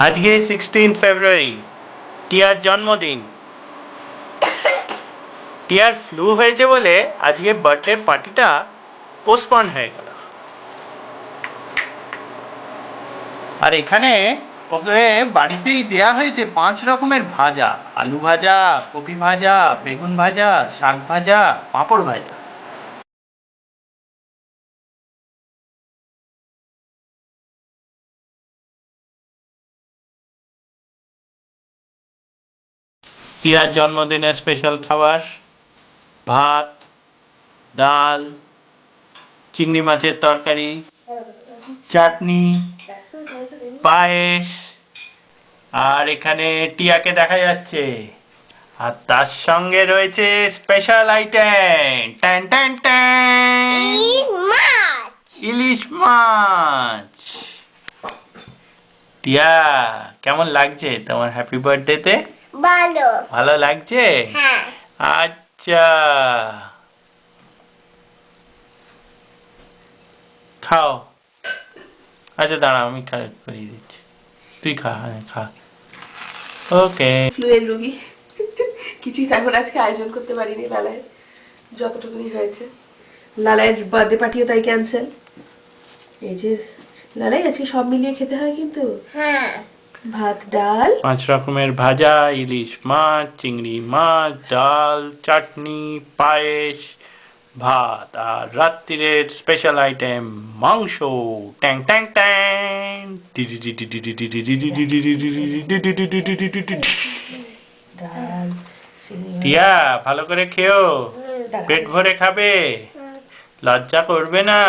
আজকে 16 ফেব্রুয়ারি, টিয়ার জন্মদিন। টিয়ার ফ্লু হয়েছে বলে আজকে বার্থডে পার্টিটা পোস্টপন্ড হয়ে গেল। আর এখানে ওকে বাড়িতেই দেয়া হয়েছে 5 রকমের ভাজা: আলু ভাজা, কপি ভাজা, বেগুন ভাজা, শাক ভাজা, পাঁপড় ভাজা। টিয়ার জন্মদিনের স্পেশাল খাবার: ভাত, ডাল, চিংড়ি মাছের তরকারি, চাটনি, পায়েস। আর এখানে টিয়াকে দেখা যাচ্ছে, আর তার সঙ্গে রয়েছে স্পেশাল আইটেম, ট্যান ট্যান ট্যান, ইলিশ মাছ। টিয়া, কেমন লাগছে তোমার হ্যাপি বার্থডেতে? ভালো ভালো লাগছে? হ্যাঁ। আচ্ছা, খাও। আচ্ছা দাঁড়া, আমি করিয়ে দিচ্ছি, তুই খা। হ্যাঁ খা। ওকে। ফ্লুয়ের রুগী কিছুই তেমন আজকে আয়োজন করতে পারিনি লালায়ের, যতটুকুনি হয়েছে। লালায়ের বার্থডে পার্টিও তাই ক্যান্সেল। এই যে লালাই, আজকে সব মিলিয়ে খেতে হয় কিন্তু। হ্যাঁ, ভাত, ডাল, 5 রকমের ভাজা, ইলিশ মাছ, চিংড়ি মাছ, ডাল, চাটনি, পায়েস, ভাত। আর রাত্রিরের স্পেশাল আইটেম মাংস। ট্যাং ট্যাং ট্যাং। ডাল, চিংড়ি মাছ। টিয়া, ভালো করে খেও, ডাল। পেট ভরে খাবে, লজ্জা করবে না।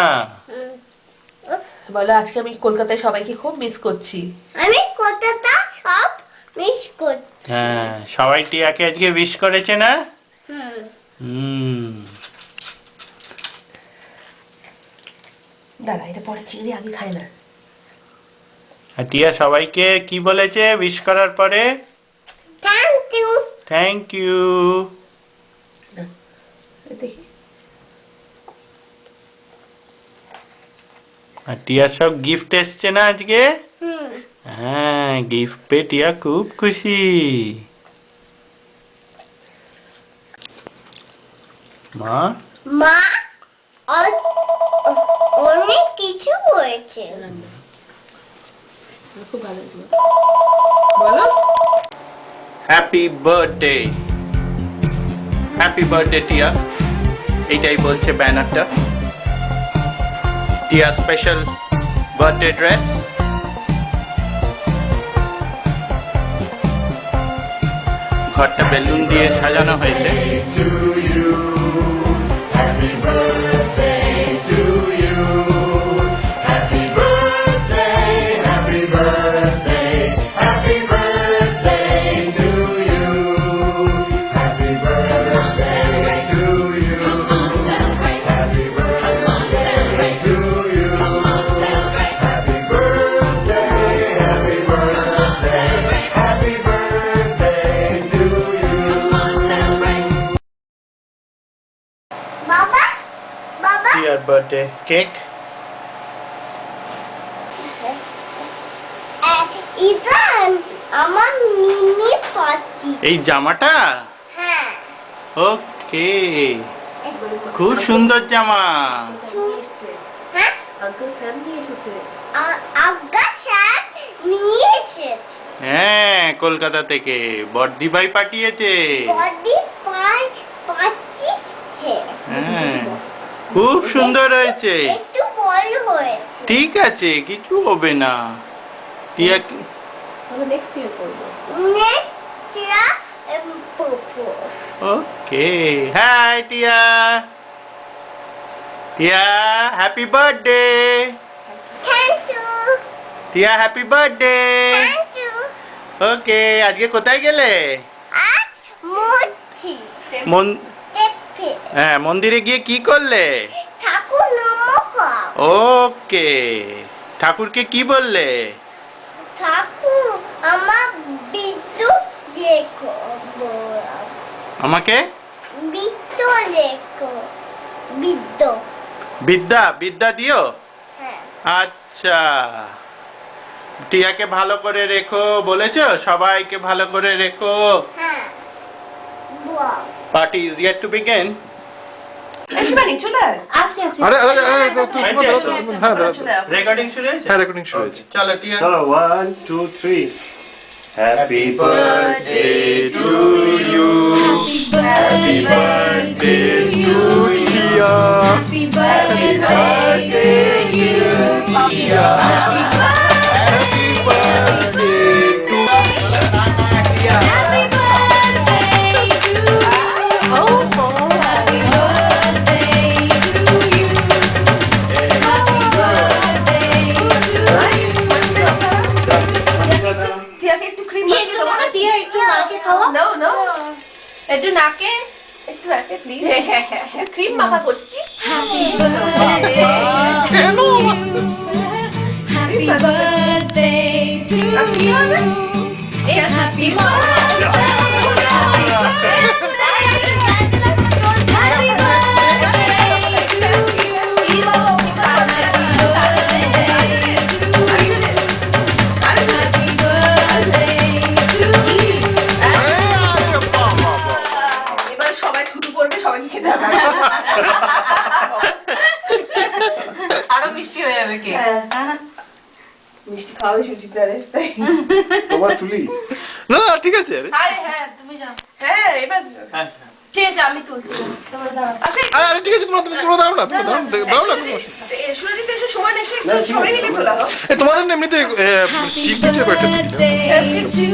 বলো, আজকে আমি কলকাতায় সবাইকে খুব মিস করছি। আমি কতটা সব মিস করছি। হ্যাঁ, সবাই টিয়াকে আজকে উইশ করেছে না? হুম, হুম। দাঁড়া, এটা পরে চিংড়ি আগে খায় না। আর টিয়া সবাইকে কি বলেছে উইশ করার পরে? Thank you. Thank you. দেখি, আর টিয়ার সব গিফট এসছে না আজকে? হুম, হ্যাঁ, গিফট পেয়ে টিয়া খুব খুশি। মা, মা অনেক কিছু করেছে। খুব ভালো হয়েছে। বলো, হ্যাপি বার্থডে। হ্যাপি বার্থডে টিয়া, এইটাই বলছে ব্যানারটা। টিয়া স্পেশাল বার্থডে ড্রেস। ঘরটা বেলুন দিয়ে সাজানো হয়েছে। বাবা, বাবা, টিয়ার বার্থডে কেক। ইদান আমার মিনি পাচ্ছি। এই জামাটা? হ্যাঁ, ওকে, খুব সুন্দর জামা। হ্যাঁ, আঙ্কেল স্যাম নিয়ে এসেছে। আজ্ঞা স্যার নিয়ে এসেছে। হ্যাঁ, কলকাতা থেকে বর্দি ভাই পাঠিয়েছে। বডি পাই পাচ্ছি। হ্যাঁ, খুব সুন্দর হয়েছে। একটু বড় হয়েছে। ঠিক আছে, কিছু হবে না। টিয়া আমরা নেক্সট ইয়ার করবো। Next পোপো। Okay. Hi Tia. Tia, happy birthday. Thank you, Tia, happy birthday. Thank you. Okay, আজকে কোথায় গেলে? আজ মূর্তি দেখতে হ্যাঁ, মন্দিরে গিয়ে কি করলে? ঠাকুর নমস্কার। ওকে, ঠাকুরকে কি বললে? ঠাকুর আমার বিদ্যুৎ লেখো। আমাকে বিদ্যুৎ লেখো। বিদ্যুৎ। বিদ্যা বিদ্যা দিও। হ্যাঁ, আচ্ছা, টিয়াকে ভালো করে রেখো বলেছো, সবাইকে ভালো করে রেখো। হ্যাঁ বাহ party is yet to begin. Shivani চলে আয়। আসি আসি আরে আরে আরে তুমি হয়েছে? দাঁড়াও তো, হ্যাঁ দাঁড়াও তো। চলে আয়। রেকর্ডিং শুরু হয়েছে? হ্যাঁ রেকর্ডিং শুরু হয়েছে। চলো টিয়া। So 1, 2, 3. Happy birthday to you. Happy birthday to you. Happy birthday to you. Happy birthday to you. Happy birthday to you. Happy birthday to you. Happy birthday to you. টিয়াকে একটু cream দিয়ে একটু না দিয়ে একটু মাকে খাওয়া নাও নাও একটু নাকে প্লিজ ক্রিম মাখা করছি Happy birthday to you. Happy birthday to you. Happy birthday. Happy birthday. Happy birthday to you. Happy birthday to you. Happy birthday to you. এবার সবাই থুতু পড়বে, সবাইকে খেতে হবে। আরো মিষ্টি হয়ে যাবে কে মিষ্টি খাওয়াবে সুচিতারে। তোমার তুলি। না না, ঠিক আছে আরে আরে হ্যাঁ তুমি যাও হ্যাঁ এবার ঠিক আছে আমি তুলছি তোমরা দাঁড়াও আচ্ছা আরে আরে, ঠিক আছে, তোমরা তোমরা দাঁড়াও না, তোমরা দাঁড়াও দাঁড়াও না, কোনো অসুবিধা নেই। সুরজিৎ এসে সময় নেই, সবাই মিলে তোলা হোক। তোমাদের না এমনিতে সিগনেচার কয়েকটা তুলি না? Birthday to